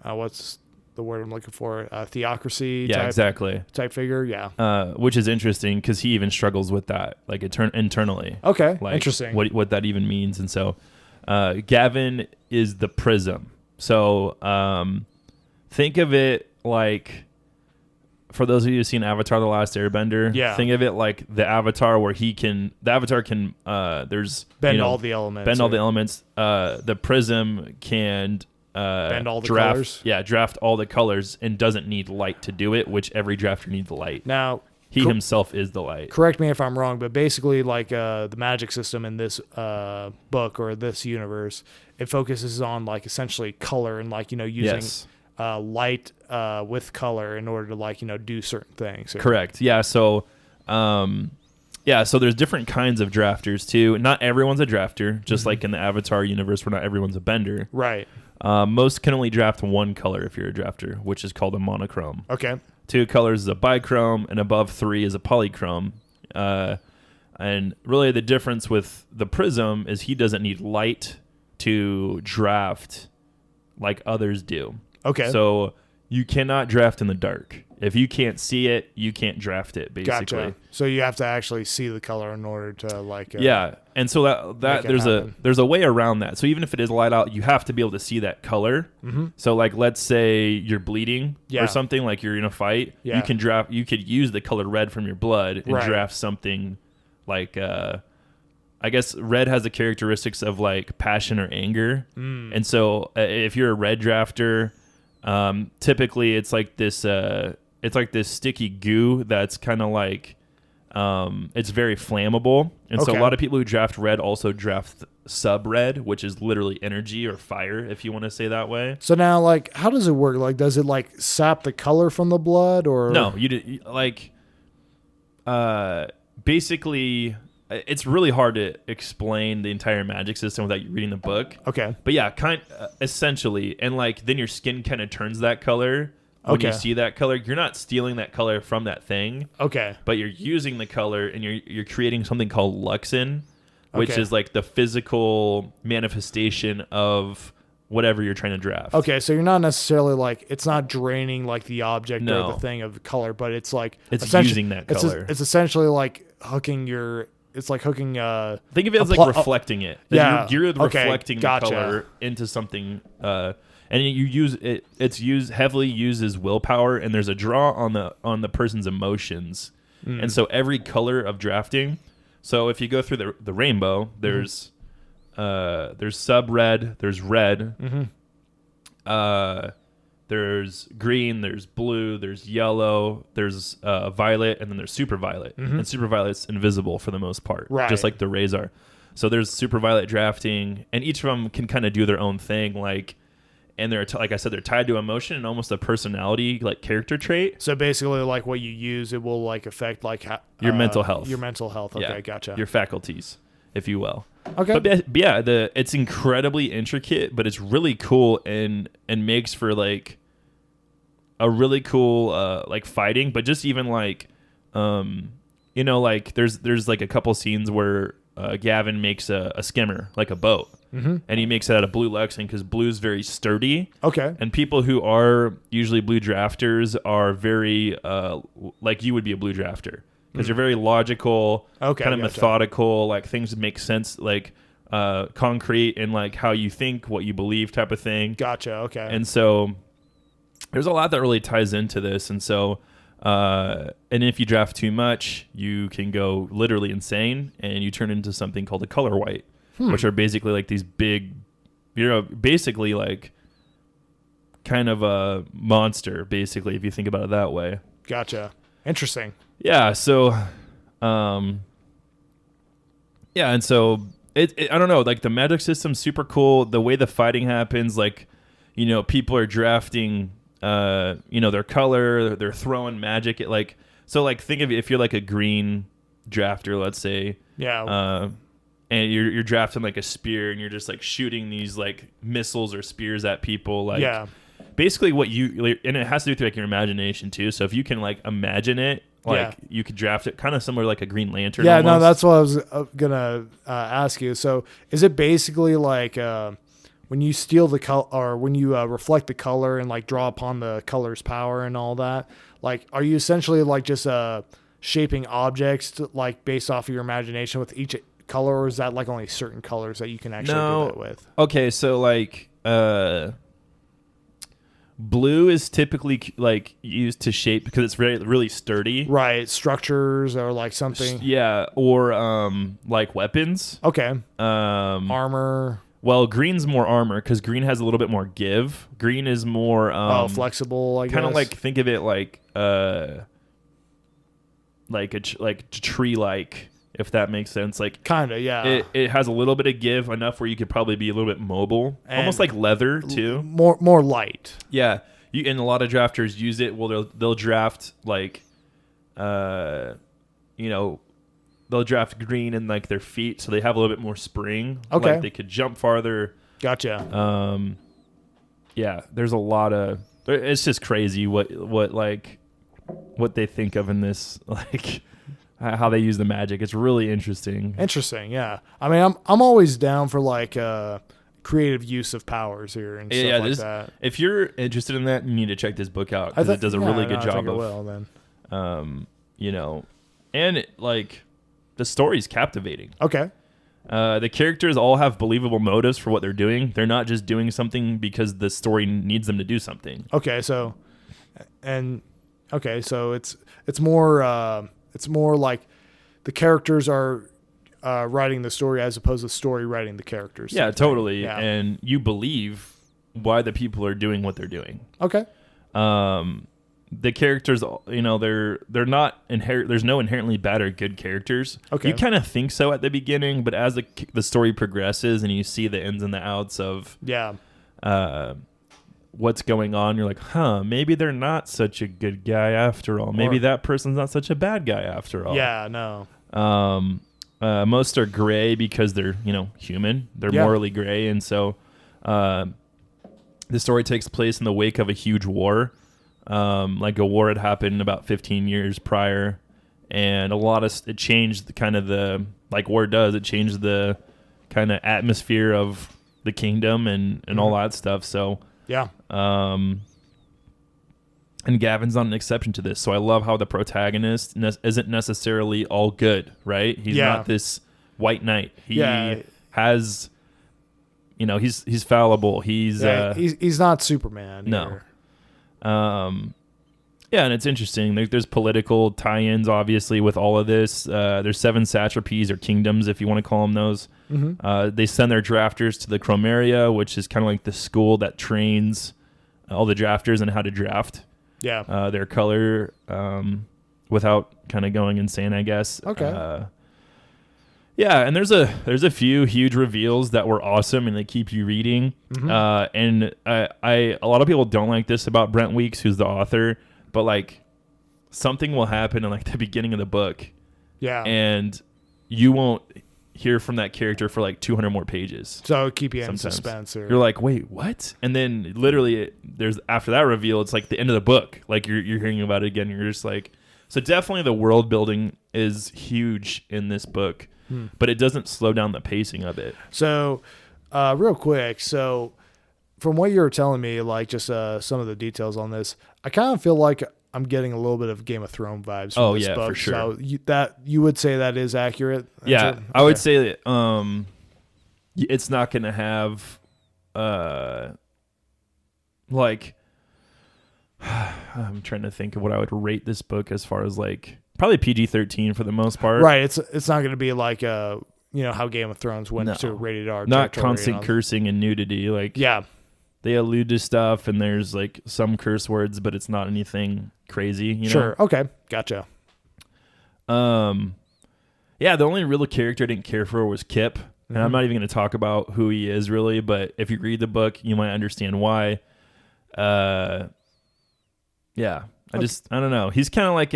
what's the word I'm looking for? Theocracy. Yeah, exactly. Type figure. Yeah. Which is interesting because he even struggles with that, like internally. Okay. Like Interesting. What that even means, and so Gavin is the prism. So think of it like, for those of you who've seen Avatar: The Last Airbender, think of it like the Avatar, where the Avatar can there's bend all the elements. Bend all the elements. The prism can bend all the colors. Yeah, draft all the colors and doesn't need light to do it, which every drafter needs light. Now, he himself is the light. Correct me if I'm wrong, but basically, like the magic system in this book or this universe, it focuses on like essentially color and like using light with color in order to like do certain things. Correct. Yeah. So, so there's different kinds of drafters too. Not everyone's a drafter, just like in the Avatar universe, where not everyone's a bender. Right. Most can only draft one color if you're a drafter, which is called a monochrome. Okay. 2 colors is a bichrome, and above 3 is a polychrome. And really the difference with the prism is he doesn't need light to draft like others do. Okay. So you cannot draft in the dark. If you can't see it, you can't draft it, basically. Gotcha. So you have to actually see the color in order to like and so that there's a way around that. So even if it is light out, you have to be able to see that color. Mm-hmm. So like let's say you're bleeding or something, like you're in a fight, you could use the color red from your blood and draft something like I guess red has the characteristics of like passion or anger. And so if you're a red drafter, typically it's like this sticky goo that's kind of like it's very flammable, and so a lot of people who draft red also draft sub red, which is literally energy or fire, if you want to say that way. So now, like, how does it work? Like, does it like sap the color from the blood, or no? Basically, it's really hard to explain the entire magic system without you reading the book. Okay, but yeah, essentially, and like then your skin kind of turns that color. When you see that color, you're not stealing that color from that thing. Okay. But you're using the color, and you're creating something called luxin, which is like the physical manifestation of whatever you're trying to draft. Okay, so you're not necessarily like, it's not draining like the object or the thing of color, but it's like it's using that color. It's essentially like hooking It's like hooking. Think of it as like reflecting it. Yeah, you're reflecting the color into something. And you use it. It's heavily uses willpower, and there's a draw on the person's emotions, and so every color of drafting. So if you go through the rainbow, there's sub red, there's red, there's green, there's blue, there's yellow, there's violet, and then there's super violet. And super violet's invisible for the most part, just like the rays are. So there's super violet drafting, and each of them can kind of do their own thing, like. And they're like I said, they're tied to emotion and almost a personality, like character trait. So basically, like what you use, it will like affect like your mental health. Your mental health. Okay, gotcha. Your faculties, if you will. Okay. But yeah, it's incredibly intricate, but it's really cool and makes for like a really cool like fighting. But just even like like there's like a couple scenes where Gavin makes a skimmer, like a boat. And he makes it out of blue luxin because blue is very sturdy. Okay. And people who are usually blue drafters are very like you would be a blue drafter because you're very logical, kind of methodical, like things make sense, like concrete and like how you think, what you believe type of thing. Gotcha. Okay. And so there's a lot that really ties into this. And so and if you draft too much, you can go literally insane and you turn into something called a color white. Which are basically like these big, basically like kind of a monster, basically, if you think about it that way. Gotcha. Interesting. Yeah. So, and so it I don't know, like the magic system's super cool. The way the fighting happens, like, people are drafting, their color, they're throwing magic at like, so like think of it if you're like a green drafter, let's say. Yeah. And you're drafting like a spear, and you're just like shooting these like missiles or spears at people. Like, basically what and it has to do with like your imagination too. So if you can like imagine it, Like you could draft it kind of similar like a Green Lantern. Yeah, almost. no, that's what I was gonna ask you. So is it basically like when you steal the color, or when you reflect the color and like draw upon the color's power and all that? Like, are you essentially like just shaping objects like based off of your imagination with each color, or is that like only certain colors that you can actually do that with? Okay, so like blue is typically like used to shape because it's really sturdy. Right, structures or like something. Yeah, or like weapons. Okay. Armor. Well, green's more armor because green has a little bit more give. Green is more flexible. I guess kind of like think of it like a tree like. If that makes sense, like kind of, yeah. It has a little bit of give, enough where you could probably be a little bit mobile, And almost like leather too. More light. Yeah, and a lot of drafters use it. Well, they'll draft like, they'll draft green in like their feet, so they have a little bit more spring. Okay, like they could jump farther. Gotcha. Yeah, there's a lot of. It's just crazy what they think of in this like. How they use the magic. It's really interesting. Yeah. I mean, I'm always down for like creative use of powers here and stuff like that. If you're interested in that, you need to check this book out because it does a really good job of. And like the story's captivating. Okay. The characters all have believable motives for what they're doing. They're not just doing something because the story needs them to do something. Okay, so it's more. It's more like the characters are writing the story as opposed to the story writing the characters. Yeah, totally. Yeah. And you believe why the people are doing what they're doing. Okay. The characters, they're not there's no inherently bad or good characters. Okay. You kind of think so at the beginning, but as the story progresses and you see the ins and the outs of what's going on, you're like, maybe they're not such a good guy after all. Maybe that person's not such a bad guy after all. Yeah, no. Most are gray because they're, human. They're morally gray. And so the story takes place in the wake of a huge war. Like a war had happened about 15 years prior. And it changed the kind of like war does, it changed the kind of atmosphere of the kingdom and all that stuff. So, yeah. And Gavin's not an exception to this. So I love how the protagonist isn't necessarily all good, right? He's not this white knight. He has, he's fallible. He's not Superman. No. Yeah, and it's interesting. There's political tie-ins, obviously, with all of this. There's 7 satrapies or kingdoms, if you want to call them those. Mm-hmm. They send their drafters to the Chromeria, which is kind of like the school that trains all the drafters in how to draft. Yeah. Their color without kind of going insane, I guess. Okay. Yeah, and there's a few huge reveals that were awesome, and they keep you reading. Mm-hmm. And a lot of people don't like this about Brent Weeks, who's the author. But like something will happen in like the beginning of the book. Yeah. And you won't hear from that character for like 200 more pages. So it'll keep you in suspense. You're like, wait, what? And then literally there's after that reveal, it's like the end of the book. Like you're hearing about it again. You're just like, so definitely the world building is huge in this book, but it doesn't slow down the pacing of it. So real quick. So from what you were telling me, like just some of the details on this, I kind of feel like I'm getting a little bit of Game of Thrones vibes from this book. For sure. So you would say that is accurate? Yeah, okay. I would say that it's not going to have like I'm trying to think of what I would rate this book as far as like probably PG-13 for the most part. Right. It's not going to be like how Game of Thrones went to rated R. Not constant cursing and nudity. Like they allude to stuff and there's like some curse words, but it's not anything crazy. Sure. Okay. Gotcha. Yeah. The only real character I didn't care for was Kip. And I'm not even going to talk about who he is really, but if you read the book, you might understand why. Yeah. I don't know. He's kind of like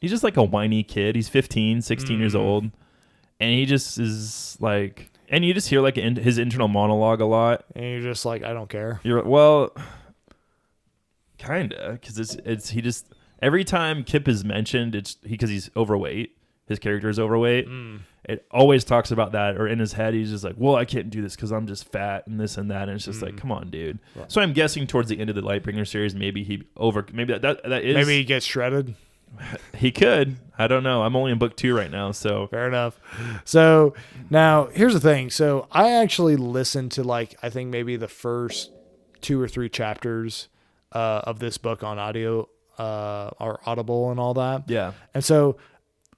he's just like a whiny kid. He's 15, 16 years old. And he just is like, and you just hear like his internal monologue a lot. And you're just like, I don't care. You're well, kind of, because it's he just every time Kip is mentioned, it's because he's overweight. His character is overweight. It always talks about that, or in his head, he's just like, well, I can't do this because I'm just fat and this and that. And it's just like, come on, dude. Right. So I'm guessing towards the end of the Lightbringer series, maybe that is. Maybe he gets shredded. He could. I don't know. I'm only in book 2 right now, so. Fair enough. So now here's the thing. So I actually listened to I think maybe the first 2 or 3 chapters of this book on audio or Audible and all that. Yeah. And so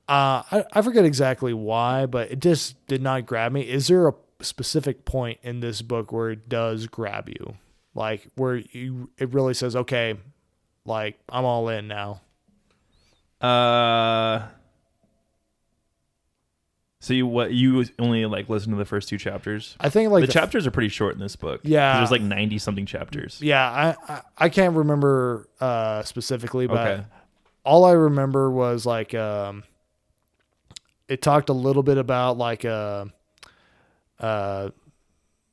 I forget exactly why, but it just did not grab me. Is there a specific point in this book where it does grab you? Like where it really says, okay, like I'm all in now. So you only listen to the first 2 chapters? I think the chapters are pretty short in this book. Yeah. There's 90 something chapters. Yeah. I can't remember specifically, but all I remember was it talked a little bit about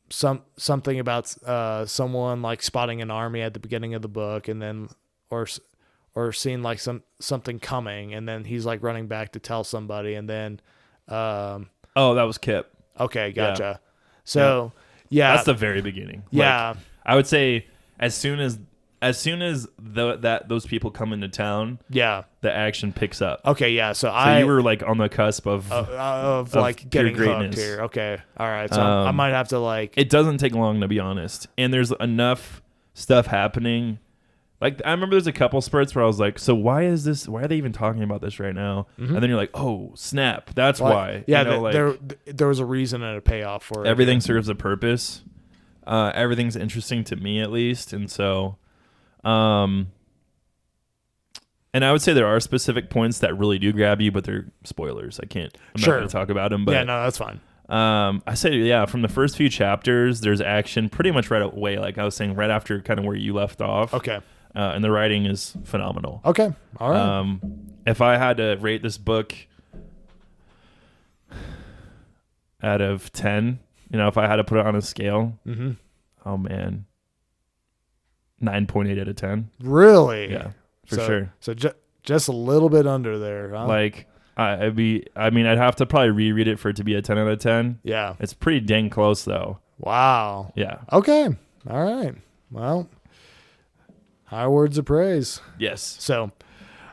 something about someone spotting an army at the beginning of the book, and then or seeing something coming, and then he's running back to tell somebody, and then that was Kip. Okay, gotcha. Yeah. So yeah, that's the very beginning. Yeah, I would say as soon as those people come into town, yeah, the action picks up. Okay, yeah. So you were on the cusp of getting greatness hooked here. Okay, all right. So I might have to It doesn't take long, to be honest, and there's enough stuff happening. I remember there's a couple spurts where I was like, so why are they even talking about this right now? Mm-hmm. And then you're like, oh snap, that's why. Yeah, there was a reason and a payoff for it. Everything serves a purpose. Everything's interesting to me, at least, and so. And I would say there are specific points that really do grab you, but they're spoilers. I'm not going to talk about them. But yeah, no, that's fine. I say, from the first few chapters, there's action pretty much right away. Like I was saying, right after kind of where you left off. Okay. And the writing is phenomenal. Okay. All right. If I had to rate this book out of 10, if I had to put it on a scale, oh man. 9.8 out of 10. Really? Yeah, for sure. So just a little bit under there, huh? I'd have to probably reread it for it to be a 10 out of 10. Yeah. It's pretty dang close, though. Wow. Yeah. Okay. All right. Well, high words of praise. Yes. So,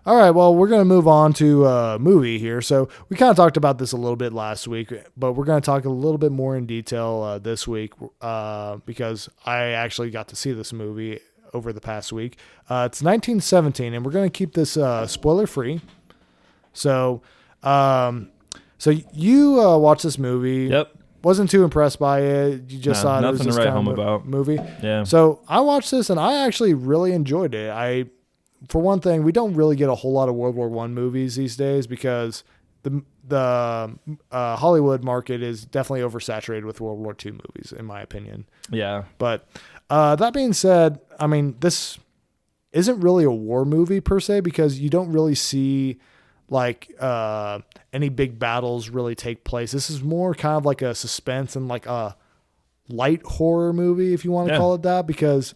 all right. Well, we're going to move on to a movie here. So we kind of talked about this a little bit last week, but we're going to talk a little bit more in detail this week because I actually got to see this movie over the past week. It's 1917, and we're going to keep this spoiler free. So, you watched this movie. Yep. Wasn't too impressed by it. You just thought it was this nothing to write kind home of about. movie. Yeah. So I watched this, and I actually really enjoyed it. For one thing, we don't really get a whole lot of World War I movies these days because the Hollywood market is definitely oversaturated with World War II movies, in my opinion. Yeah. But that being said, I mean, this isn't really a war movie per se because you don't really see any big battles really take place. This is more kind of like a suspense and a light horror movie, if you want to call it that, because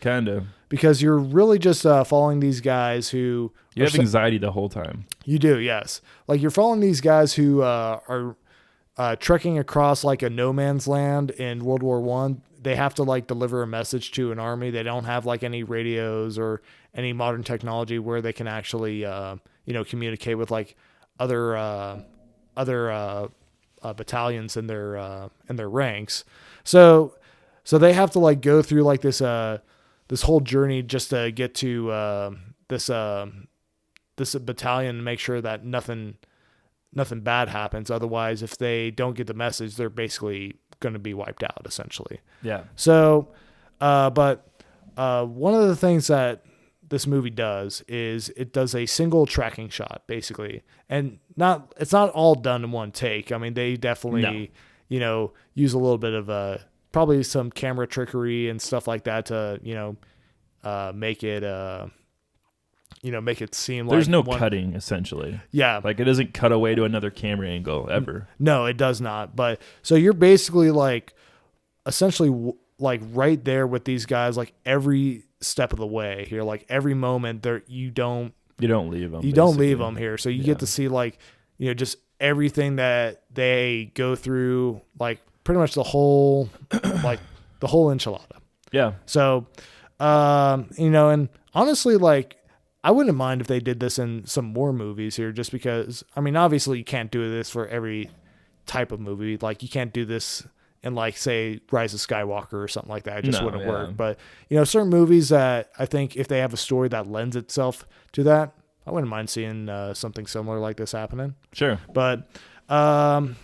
you're really just following these guys who you have anxiety the whole time. You do, yes. You're following these guys who are trekking across a no man's land in World War I. They have to deliver a message to an army. They don't have any radios or any modern technology where they can actually communicate with other battalions in their ranks. So they have to go through this whole journey just to get to this battalion and make sure that nothing bad happens. Otherwise, if they don't get the message, they're basically going to be wiped out essentially. Yeah. So, but one of the things that this movie does is it does a single tracking shot basically, and it's not all done in one take. I mean, they definitely, use a little bit of probably some camera trickery and stuff like that to, make it, make it seem there's no cutting essentially. Yeah. It doesn't cut away to another camera angle ever. No, it does not. But so you're basically essentially right there with these guys, every step of the way here, every moment there, you don't You don't leave them. You don't leave them here. So you get to see like, just everything that they go through, like pretty much the whole enchilada. Yeah. So, and honestly, like, I wouldn't mind if they did this in some more movies here, just because, I mean, obviously you can't do this for every type of movie. Like, you can't do this in, like, say, Rise of Skywalker or something like that. It just wouldn't work. But, certain movies that I think if they have a story that lends itself to that, I wouldn't mind seeing something similar like this happening. Sure. But, I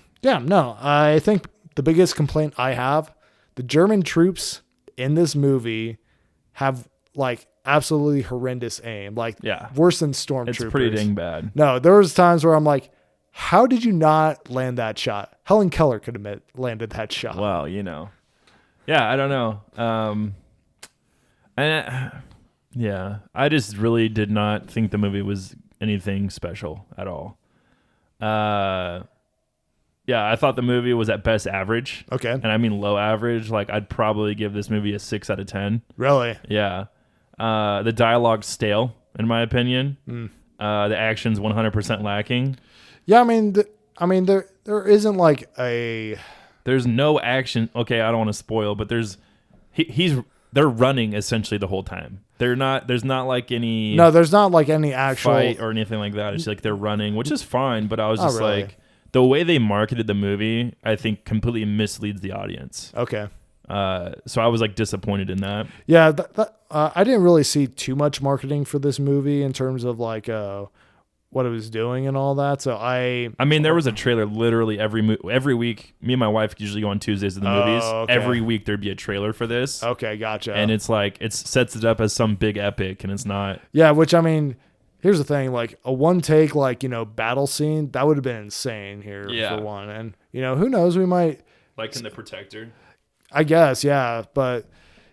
think the biggest complaint I have, the German troops in this movie have, like, absolutely horrendous aim, like worse than stormtroopers. It's pretty dang bad. No, there was times where I'm like, how did you not land that shot? Helen Keller could have landed that shot. Well, I don't know. I just really did not think the movie was anything special at all. I thought the movie was at best average. Okay. And I mean low average. Like, I'd probably give this movie a 6 out of 10. Really? Yeah. The dialogue's stale, in my opinion. The action's 100% lacking. Yeah, I mean, there isn't like a. There's no action. Okay, I don't want to spoil, but they're running essentially the whole time. There's not like any. No, there's not like any actual fight or anything like that. It's like they're running, which is fine. But I was just like, the way they marketed the movie, I think completely misleads the audience. Okay. So I was like disappointed in that. Yeah, I didn't really see too much marketing for this movie in terms of like what it was doing and all that. So I mean, there was a trailer literally every week. Me and my wife usually go on Tuesdays to the movies. Okay. Every week there'd be a trailer for this. Okay, gotcha. And it's like it sets it up as some big epic, and it's not. Yeah, which I mean, here's the thing: like a one take, like battle scene that would have been insane here for one. And who knows, we might like in The Protector. I guess, yeah, but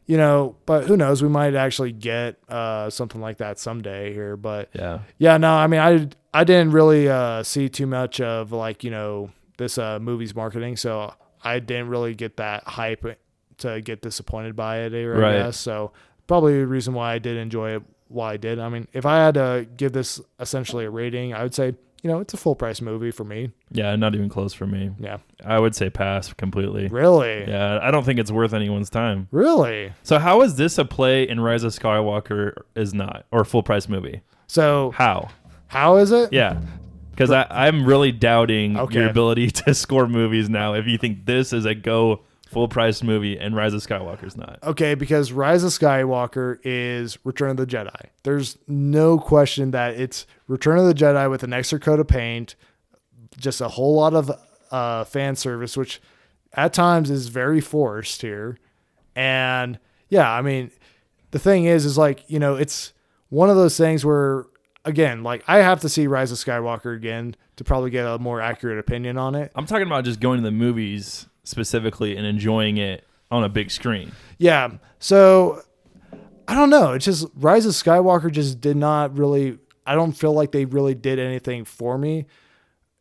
who knows? We might actually get something like that someday here. But yeah, no, I mean, I didn't really see too much of like this movie's marketing, so I didn't really get that hype to get disappointed by it here. I guess so. Probably the reason why I did enjoy it, why I did. I mean, if I had to give this essentially a rating, I would say it's a full price movie for me. Yeah, not even close for me. Yeah. I would say pass completely. Really? Yeah, I don't think it's worth anyone's time. Really? So how is this a play and Rise of Skywalker is not, or a full price movie? So how is it? Yeah. Because I'm really doubting your ability to score movies now if you think this is a go full price movie and Rise of Skywalker's not. Okay, because Rise of Skywalker is Return of the Jedi. There's no question that it's Return of the Jedi with an extra coat of paint, just a whole lot of fan service, which at times is very forced here. And yeah, I mean, the thing is like, it's one of those things where, again, like I have to see Rise of Skywalker again to probably get a more accurate opinion on it. I'm talking about just going to the movies specifically and enjoying it on a big screen. Yeah. So I don't know. It's just Rise of Skywalker just did not really, I don't feel like they really did anything for me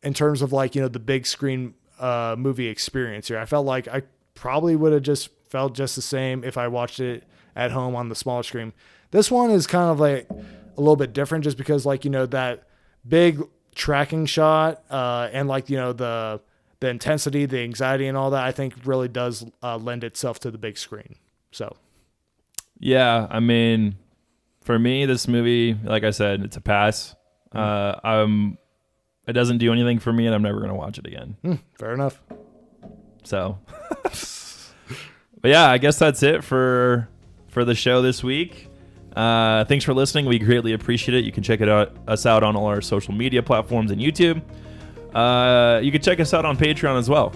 in terms of like, the big screen movie experience here. I felt like I probably would have just felt just the same if I watched it at home on the smaller screen. This one is kind of like a little bit different just because like, that big tracking shot and like, the intensity, the anxiety and all that, I think really does lend itself to the big screen. So. Yeah. I mean, for me, this movie, like I said, it's a pass. It doesn't do anything for me and I'm never going to watch it again. Fair enough. So, but yeah, I guess that's it for the show this week. Thanks for listening. We greatly appreciate it. You can check us out on all our social media platforms and YouTube. You can check us out on Patreon as well.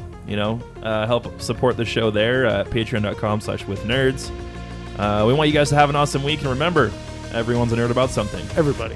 Help support the show there at patreon.com/withnerds. We want you guys to have an awesome week. And remember, everyone's a nerd about something. Everybody.